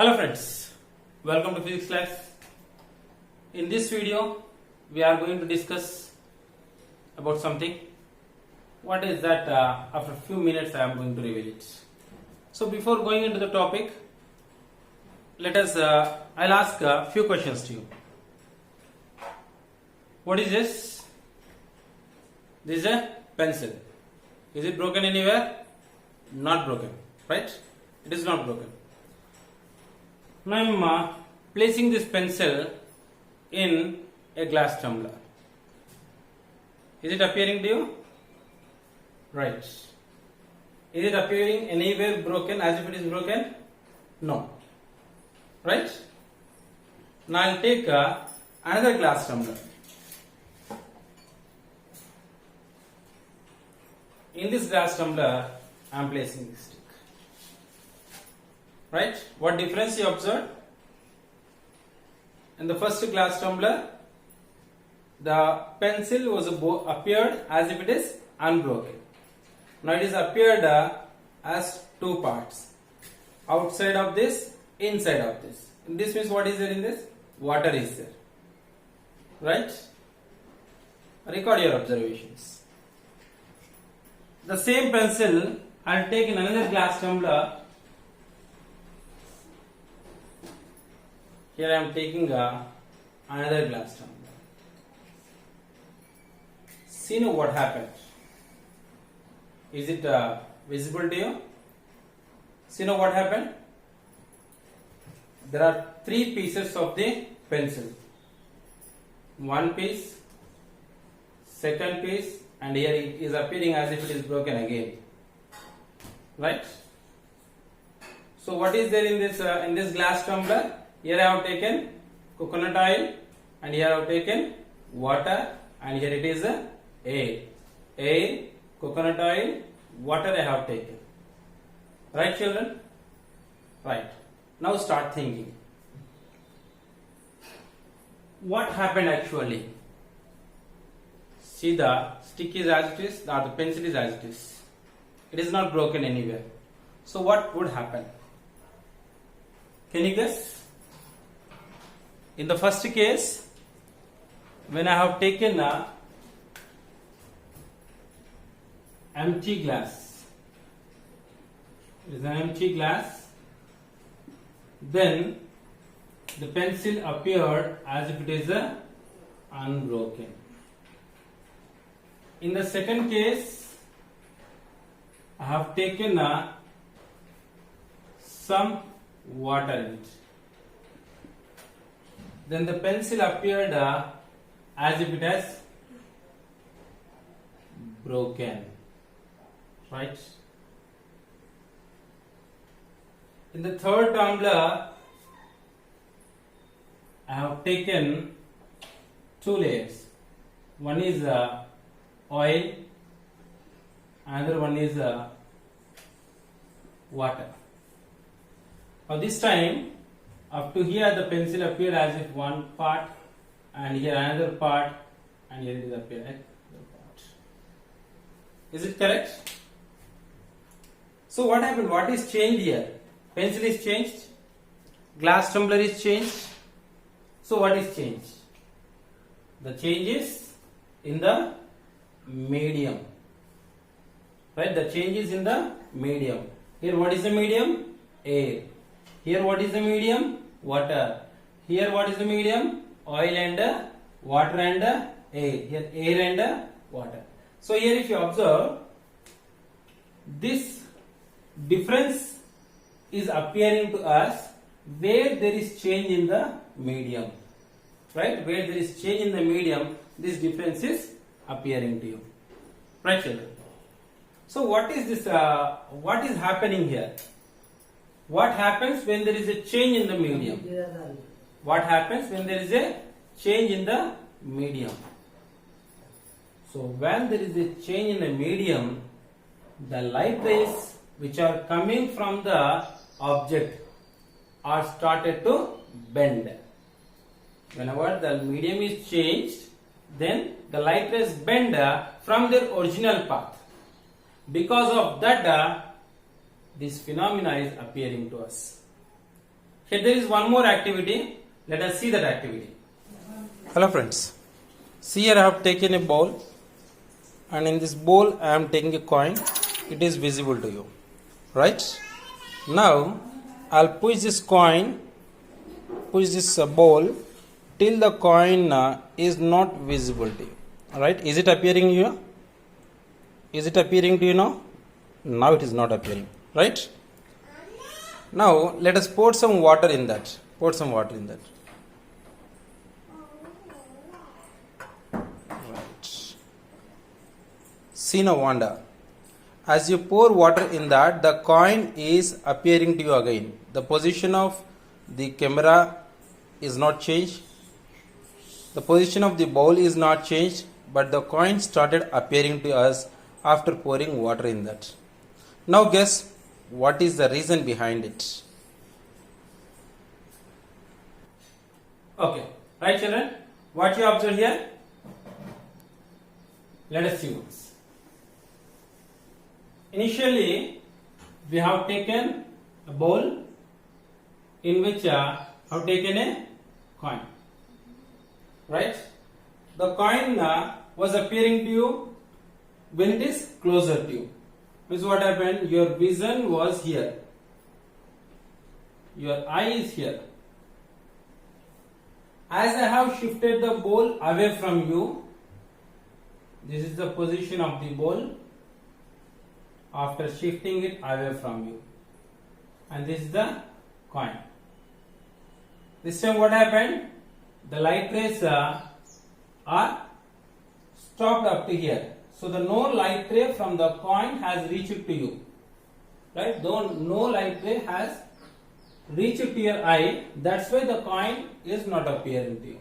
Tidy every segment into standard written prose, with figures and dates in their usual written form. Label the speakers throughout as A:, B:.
A: Hello friends, welcome to physics class. In this video, we are going to discuss about something. What is that? After a few minutes, I am going to reveal it. So before going into the topic, let us. I'll ask a few questions to you. What is this? This is a pencil. Is it broken anywhere? Not broken, right? It is not broken. Now I am placing this pencil in a glass tumbler. Is it appearing to you? Right. Is it appearing anywhere broken as if it is broken? No. Right? Now I will take another glass tumbler. In this glass tumbler, I am placing this stick. Right? What difference you observe? In the first glass tumbler, the pencil was appeared as if it is unbroken. Now it is appeared as two parts. Outside of this, inside of this. This means what is there in this? Water is there. Right? Record your observations. The same pencil I will take in another glass tumbler. Here I am taking another glass tumbler. See now what happened. Is it visible to you? See now what happened. There are three pieces of the pencil. One piece, second piece, and here it is appearing as if it is broken again. Right? So what is there in this glass tumbler? Here I have taken coconut oil, and here I have taken water, and here it is air. Air, coconut oil, water I have taken. Right, children? Right. Now start thinking. What happened actually? See, the stick is as it is, or the pencil is as it is. It is not broken anywhere. So what would happen? Can you guess? In the first case, when I have taken a empty glass, it is an empty glass, then the pencil appeared as if it is unbroken. In the second case, I have taken some water in it. Then the pencil appeared as if it has broken. Right? In the third tumbler, I have taken two layers. One is oil, another one is water. Now this time, up to here the pencil appeared as if one part, and here another part, and here it is appeared as another part. Is it correct? So what happened? What is changed here? Pencil is changed, glass tumbler is changed. So what is changed? The change is in the medium. Right? The change is in the medium. Here what is the medium? Air. Here what is the medium? Water. Here what is the medium? Oil and water and air. Here air and water. So here if you observe, this difference is appearing to us where there is change in the medium. Right? Where there is change in the medium, this difference is appearing to you. Right, children? So what is this? What is happening here? What happens when there is a change in the medium? What happens when there is a change in the medium? So when there is a change in the medium, the light rays which are coming from the object are started to bend. Whenever the medium is changed, then the light rays bend from their original path. Because of that, this phenomena is appearing to us. Here there is one more activity. Let us see that activity. Hello friends. See here I have taken a bowl, and in this bowl I am taking a coin. It is visible to you, right? Now I'll push this coin, push this bowl till the coin is not visible to you. Alright, is it appearing here? Is it appearing to you now? Now it is not appearing, right? Now let us pour some water in that. Pour some water in that. Right. See now, Wanda. As you pour water in that, the coin is appearing to you again. The position of the camera is not changed. The position of the bowl is not changed, but the coin started appearing to us after pouring water in that. Now guess what is the reason behind it? Okay, right children, what you observe here? Let us see once. Initially, we have taken a bowl in which have taken a coin, right? The coin was appearing to you when it is closer to you. Means what happened? Your vision was here. Your eye is here. As I have shifted the bowl away from you, this is the position of the bowl after shifting it away from you. And this is the coin. This time what happened? The light rays are stopped up to here. So the no light ray from the coin has reached to you. Right? Though no light ray has reached to your eye, that's why the coin is not appearing to you.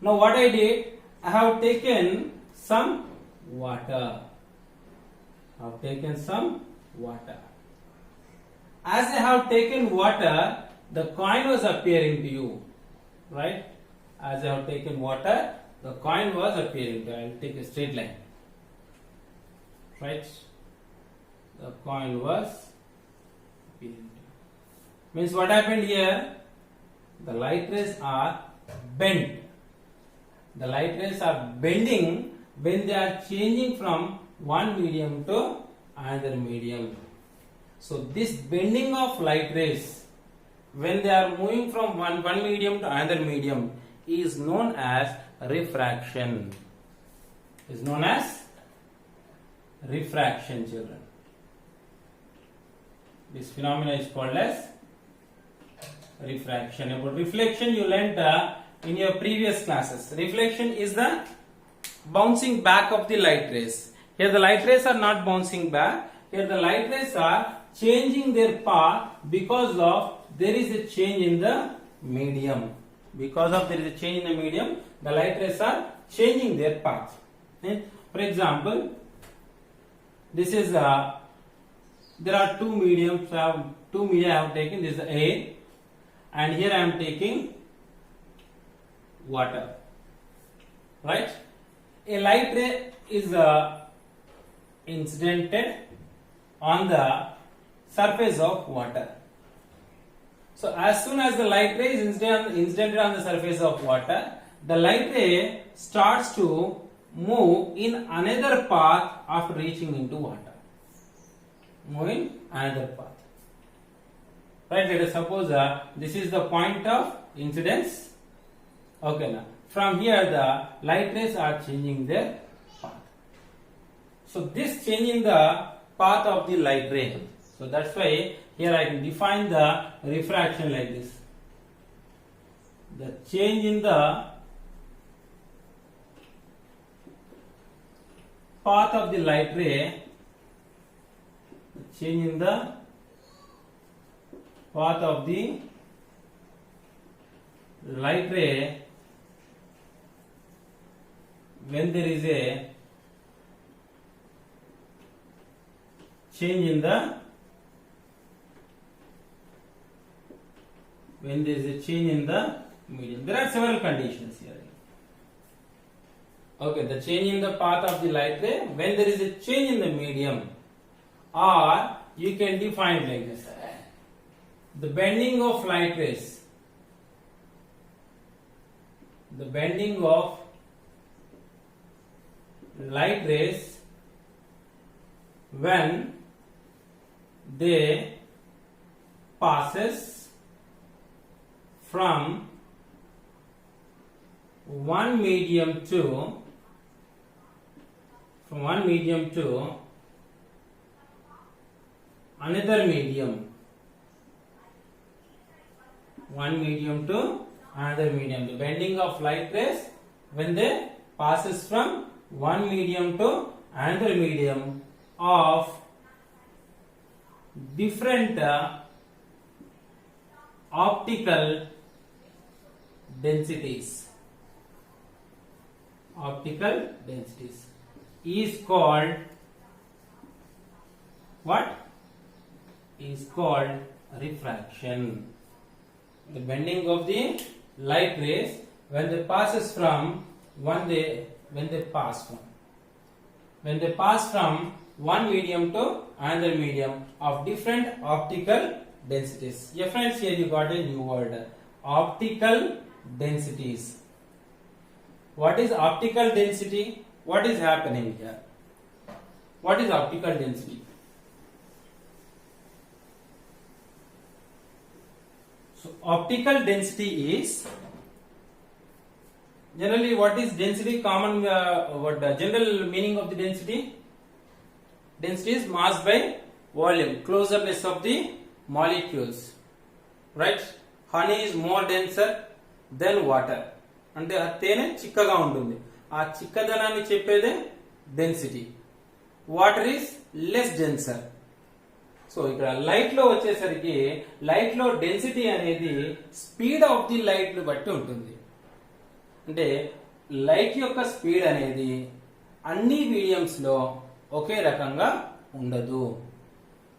A: Now what I did, I have taken some water. I have taken some water. As I have taken water, the coin was appearing to you. Right? As I have taken water, the coin was appearing to you. I will take a straight line. Right? The coin was appearing to you. Means what happened here? The light rays are bent. The light rays are bending when they are changing from one medium to another medium. So this bending of light rays when they are moving from one medium to another medium is known as refraction. Is known as refraction, children. This phenomena is called as refraction. About reflection you learnt in your previous classes. Reflection is the bouncing back of the light rays. Here the light rays are not bouncing back. Here the light rays are changing their path because of there is a change in the medium. Because of there is a change in the medium, the light rays are changing their path. For example, this is there are two mediums. Two media I have taken. This is air, and here I am taking water. Right? A light ray is incidented on the surface of water. So as soon as the light ray is incidented on the surface of water, the light ray starts to move in another path after reaching into water. Moving another path. Right? Let us suppose this is the point of incidence. Okay, now from here the light rays are changing their path. So this change in the path of the light ray. So that's why here I can define the refraction like this. The change in the path of the light ray, change in the path of the light ray when there is a change in the medium. There are several conditions here. Okay, the change in the path of the light ray when there is a change in the medium, or you can define it like this. the bending of light rays, the bending of light rays when they passes from one medium to another medium, one medium to another medium. The bending of light rays when they passes from one medium to another medium of different optical densities. Optical densities is called what? Is called refraction. The bending of the light rays when they passes from when they pass from one medium to another medium of different optical densities. Yeah, friends, here you got a new word, optical densities. What is optical density? What is happening here? What is optical density? So optical density is generally, what is density? Common what general meaning of the density? Density is mass by volume, closeness of the molecules, right? Honey is more denser than water. అంటే ఆ తేనె చిక్కగా ఉంటుంది. ఆ చిక్కదనాన్ని చెప్పేదే density. Water is less denser. So ఇక్కడ light లో వచ్చేసరికి లైట్ లో డెన్సిటీ అనేది స్పీడ్ ఆఫ్ ది లైట్ ని బట్టి ఉంటుంది. అంటే లైట్ యొక్క స్పీడ్ అనేది అన్ని మీడియంస్ లో ఒకే రకంగా ఉండదు.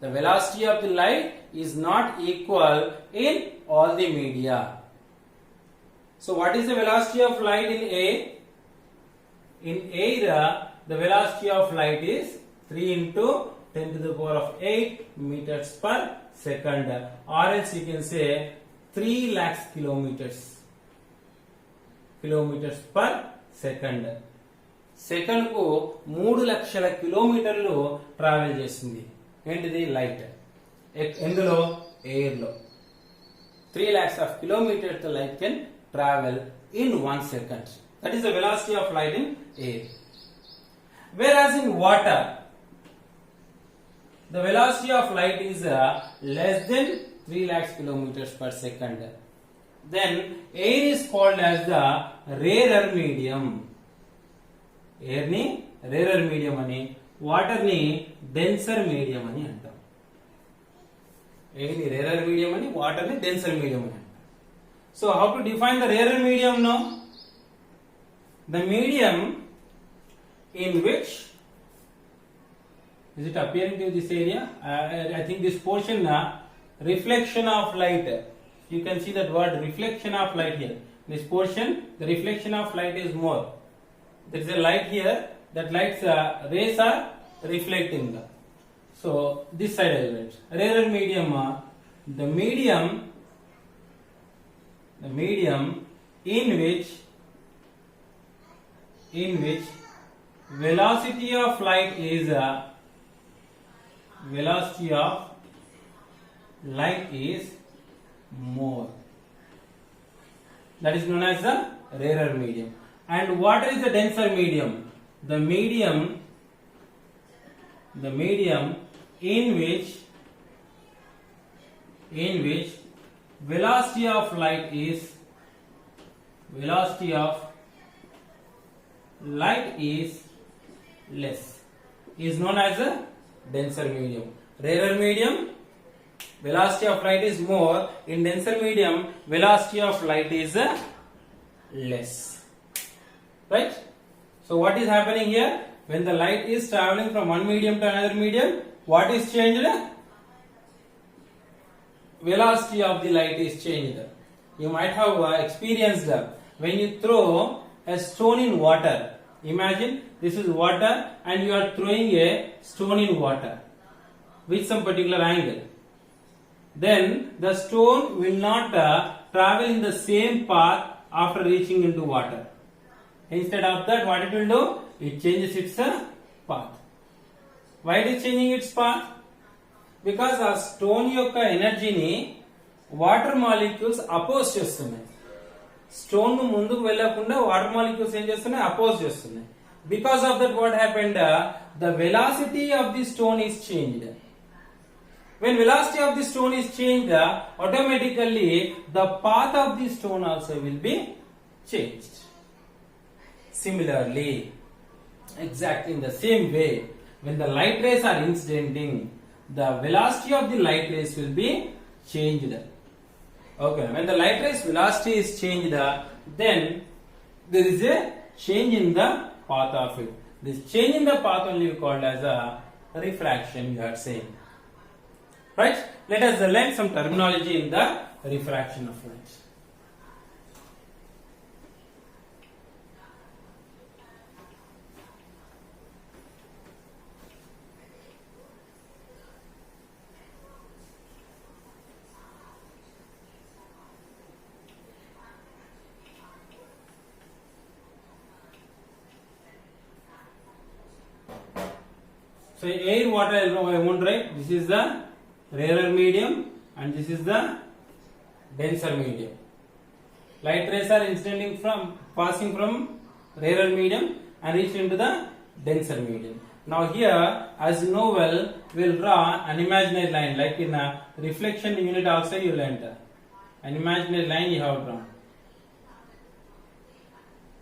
A: The velocity of the light is not equal in all the media. So what is the velocity of light in air? In air, the velocity of light is 3 into 10 to the power of 8 meters per second, or else you can say 3 lakhs kilometers per second. Second కు 3 లక్షల కిలోమీటర్లు travel చేస్తుంది. ఏంటిది? Light. ఎందులో? Air లో 3 lakhs of kilometers the light can travel in 1 second. That is the velocity of light in air. Whereas in water, the velocity of light is less than 3 lakhs kilometers per second. Then air is called as the rarer medium. Air ni rarer medium ani, water ni denser medium ani antam. Air ni rarer medium ani, water ni denser medium ani. So how to define the rarer medium now? The medium in which is it appearing to this area? I think this portion reflection of light. You can see that word reflection of light here. This portion, the reflection of light is more. There is a light here. That light's rays are reflecting. So this side I write. Rarer medium, the medium in which velocity of light is more. That is known as the rarer medium. And what is the denser medium? The medium in which velocity of light is less is known as a denser medium. Rarer medium, velocity of light is more. In denser medium, velocity of light is less. Right? So what is happening here? When the light is traveling from one medium to another medium, what is changed? Velocity of the light is changed. You might have experienced when you throw a stone in water. Imagine this is water and you are throwing a stone in water with some particular angle. then the stone will not travel in the same path after reaching into water. Instead of that, what it will do? It changes its path. Why it is changing its path? Because ఆ stone యొక్క ఎనర్జీని water molecules oppose చేస్తున్నాయి. Stone ను ముందుకు వెళ్ళకుండా water molecules ఏం చేస్తున్నాయి? Oppose చేస్తున్నాయి. Because of that what happened? The velocity of the stone is changed. When velocity of the stone is changed, automatically the path of the stone also will be changed. Similarly, exactly in the same way, when the light rays are incidenting, the velocity of the light rays will be changed. Okay, when the light rays velocity is changed, then there is a change in the path of it. This change in the path only called as a refraction, you are saying. Right? Let us learn some terminology in the refraction of light. So air, water, I won't write. This is the rarer medium and this is the denser medium. Light rays are incidentally passing from rarer medium and reach into the denser medium. Now here, as you know well, we will draw an imaginary line, like in a reflection unit also you will enter. An imaginary line you have drawn.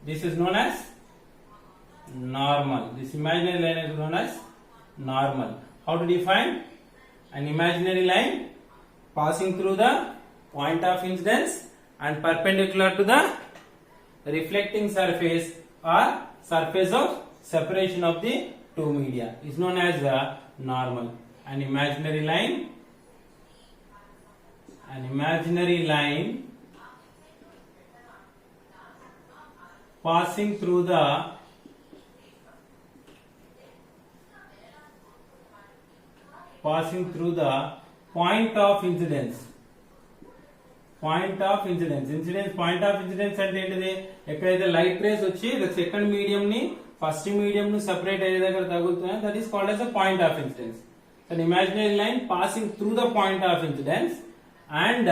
A: This is known as normal. This imaginary line is known as normal. How to define? An imaginary line passing through the point of incidence and perpendicular to the reflecting surface or surface of separation of the two media is known as the normal. An imaginary line passing through the point of incidence. Point of incidence అంటే ఏంటిది? ఎక్కడైతే light rays వచ్చి second medium ని first medium ను separate అయ్యే దగ్గర తగులుతున్నాయి, that is called as a point of incidence. An imaginary line passing through the point of incidence and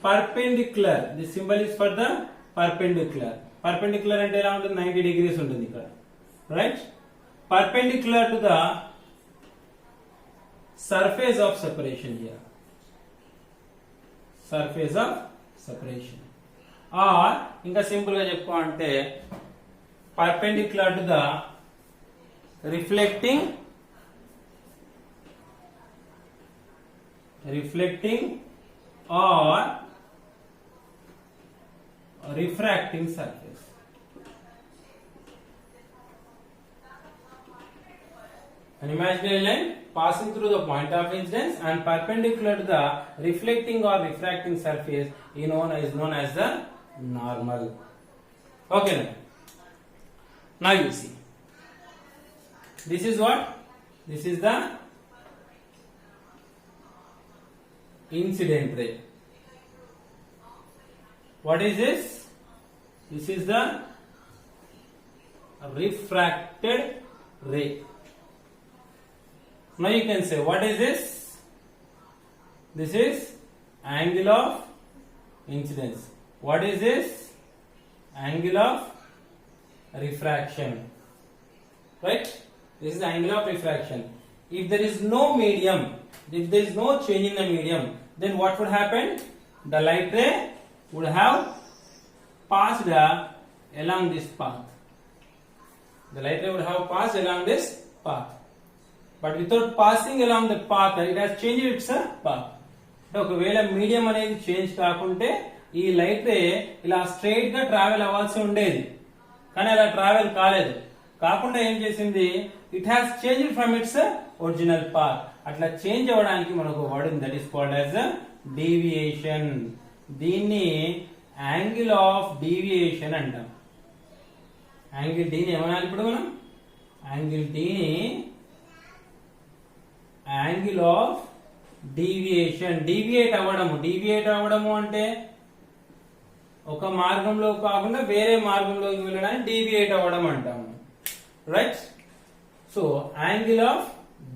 A: perpendicular. This symbol is for the perpendicular. Perpendicular అంటే ఎలా ఉంటుంది? 90 degrees ఉంటుంది ఇక్కడ, right? Perpendicular to the surface of separation here. Surface of separation. Or ఇంకా simple గా చెప్పుకోవాలంటే perpendicular to the reflecting or refracting surface. An imaginary line passing through the point of incidence and perpendicular to the reflecting or refracting surface is known as the normal. Okay, now you see, this is what? This is the incident ray. What is this? This is the refracted ray. Now you can say, what is this? This is angle of incidence. What is this? Angle of refraction. Right? This is the angle of refraction. If there is no medium, if there is no change in the medium, then what would happen? The light ray would have passed along this path. The light ray would have passed along this path. But without passing along the path, it has changed its path. ఒకవేళ medium అనేది change కాకుంటే ఈ light ray ఇలా straight గా travel అవ్వాల్సి ఉండేది, కానీ అలా ట్రావెల్ కాలేదు. కాకుండా ఏం చేసింది? It has changed from it's original path. అట్లా చేంజ్ అవ్వడానికి మనకు వర్డ్ ఉంది, that is called as deviation. దీన్ని యాంగిల్ ఆఫ్ డీవియేషన్ అంటాం. యాంగిల్ డీని ఏమనాలి ఇప్పుడు మనం? యాంగిల్ డీని యాంగిల్ ఆఫ్ డీవియేట్ అవ్వడము అంటే ఒక మార్గంలో కాకుండా వేరే మార్గంలోకి వెళ్ళడానికి డీవియేట్ అవ్వడం అంటాము, right? So angle of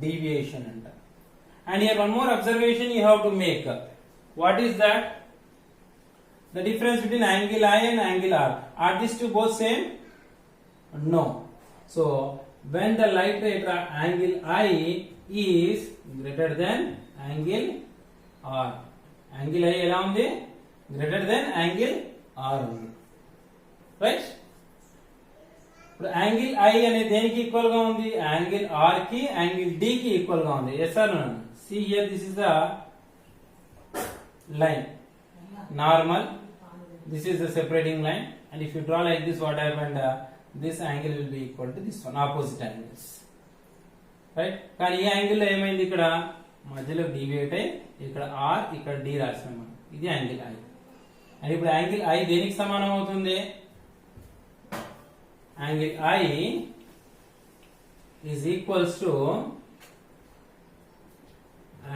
A: deviation అంట. And here one more observation you have to make. What is that? The difference between angle I and angle R. Are these two both same? No. So when the light ray angle I is greater than angle R, angle I ఎలా ఉంది? Greater than angle R ఉంది, right? ఇప్పుడు angle I అనేది దేనికి equal గా ఉంది? Angle R కి angle D కి ఈక్వల్ గా ఉంది. Yes or no? See here, this is the line, normal. This is the separating line, and if you draw like this, what happened? This angle will be equal to this one, opposite angles, right? కానీ ఈ angle లో ఏమైంది? ఇక్కడ మధ్యలో deviate అయ్యి ఇక్కడ R ఇక్కడ D రాసాం మనం. ఇది యాంగిల్ I. అండ్ ఇప్పుడు యాంగిల్ I దేనికి సమానం అవుతుంది? Angle I is equals to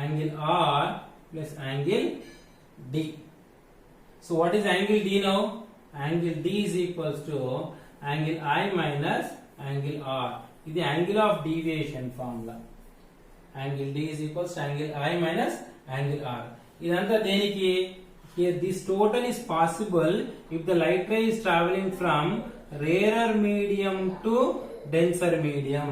A: angle R plus angle D. So what is angle D now? Angle D is equals to angle I minus angle R. This is the angle of deviation formula. Angle D is equals to angle I minus angle R. Idantha deniki? Here this total is possible if the light ray is traveling from rarer medium to denser medium.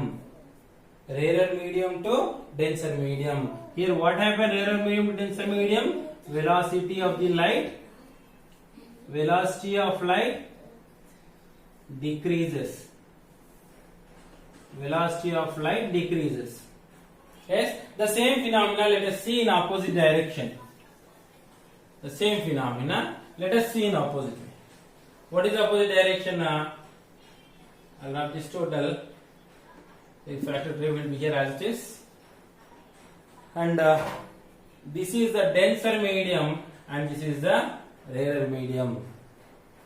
A: Rarer medium to denser medium. Here what happened? Rarer medium to denser medium? Velocity of light decreases. Velocity of light decreases. Yes, the same phenomena let us see in opposite direction. The same phenomena let us see in opposite way. What is the opposite direction? I'll have this total. The refractive ray will be here as it is, and this is the denser medium and this is the rarer medium.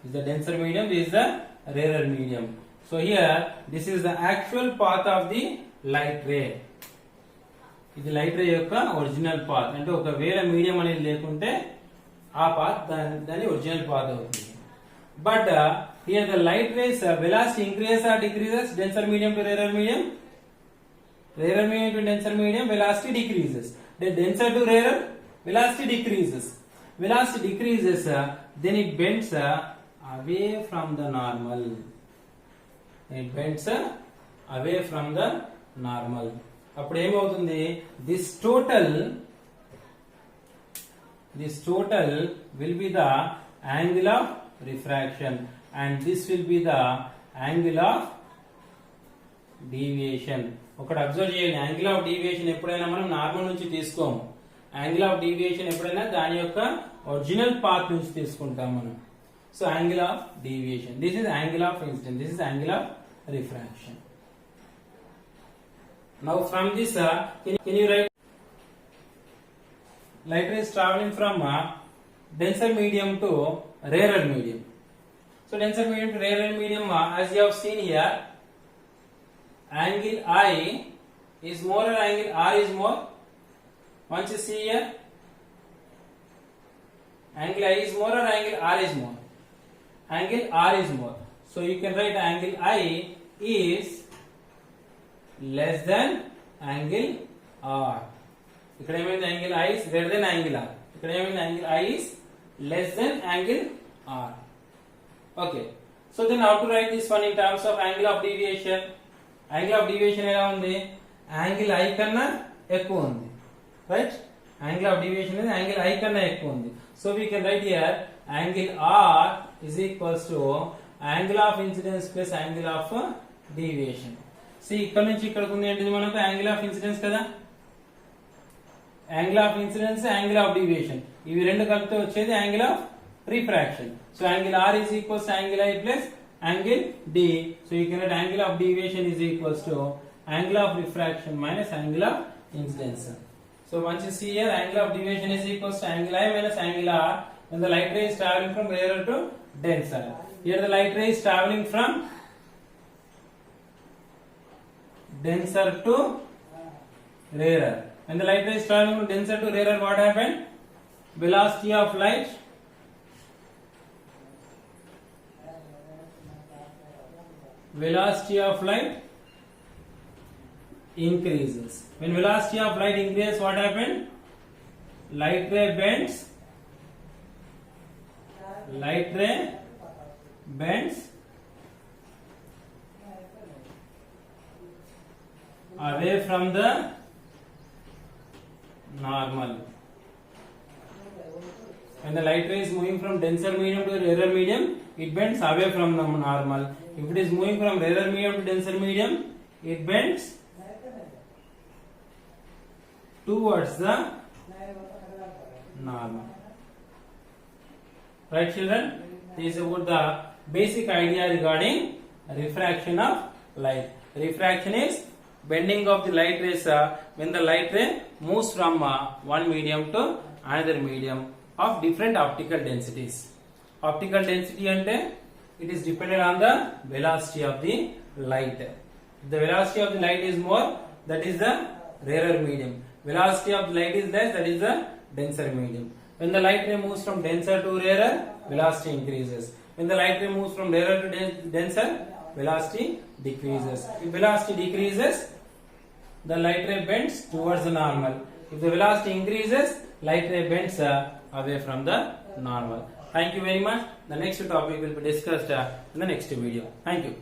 A: This is the denser medium, this is the rarer medium. So here this is the actual path of the light ray. ఇది light ray యొక్క original path. అంటే ఒకవేళ medium అనేది లేకుంటే ఆ path దాని original path అవుతుంది. But here the light rays velocity increases or decreases? Denser medium to rarer medium, rarer medium to denser medium, velocity decreases. Then denser to rarer, velocity decreases. Velocity decreases, then it bends away from the normal. It bends away from the normal. అప్పుడు ఏమవుతుంది? This total will be the angle of refraction and this will be the angle of deviation. ఒకటి observe చేయండి, angle of deviation ఎప్పుడైనా మనం normal నుంచి తీసుకోము. Angle of deviation ఎప్పుడైనా దాని యొక్క ఒరిజినల్ పాత్ నుంచి తీసుకుంటాం మనం. So angle of deviation, this is angle of incident, this is angle of refraction. Now from this, can you write? Light ray is traveling from denser medium to rarer medium. So denser medium to rarer medium, as you have seen here, angle I is more or angle R is more? Once you see here, angle I is more or angle R is more? Angle R is more. So you can write angle I is less than angle R. ఇక్కడ ఏమైంది? angle I is greater than angle R. ఇక్కడ ఏమైంది? angle I is less than angle R. Okay. So then how to write this one in terms of angle of deviation? Angle of deviation ఎలా ఉంది? angle I కన్నా ఎక్కువ ఉంది, right? Angle of deviation is angle I కన్నా ఎక్కువ ఉంది. So we can write here angle R is equals to angle of incidence plus angle of deviation. See, ఇక్కడ నుంచి ఇక్కడికి ఉంది ఏంటిది మనకు? యాంగిల్ ఆఫ్ ఇన్సిడెన్స్ కదా. Angle of incidence, angle of deviation, ఇవి రెండు కలిపితే వచ్చేది angle of refraction. So angle R is equals to angle I plus angle D. So you can write angle of deviation is equals to angle of refraction minus angle of incidence. So once you see here, angle of deviation is equals to angle I minus angle R when the light ray is traveling from rarer to denser. Here the light ray is traveling from denser to rarer. When the light ray is traveling from denser to rarer, what happened? Velocity of light increases. When velocity of light increases, what happened? Light ray bends away from the normal. When the light ray is moving from denser medium to rarer medium, it bends away from the normal. If it is moving from rarer medium to denser medium, it bends towards the normal. Right, children? This is about the basic idea regarding refraction of light. Refraction is bending of the light rays when the light ray moves from one medium to another medium of different optical densities. Optical density ante it is dependent on the velocity of the light. If the velocity of the light is more, that is the rarer medium. Velocity of the light is less, that is the denser medium. When the light ray moves from denser to rarer, velocity increases. When the light ray moves from rarer to denser, velocity decreases. If velocity decreases, the light ray bends towards the normal. If the velocity increases, light ray bends away from the normal. Thank you very much. The next topic will be discussed in the next video. Thank you.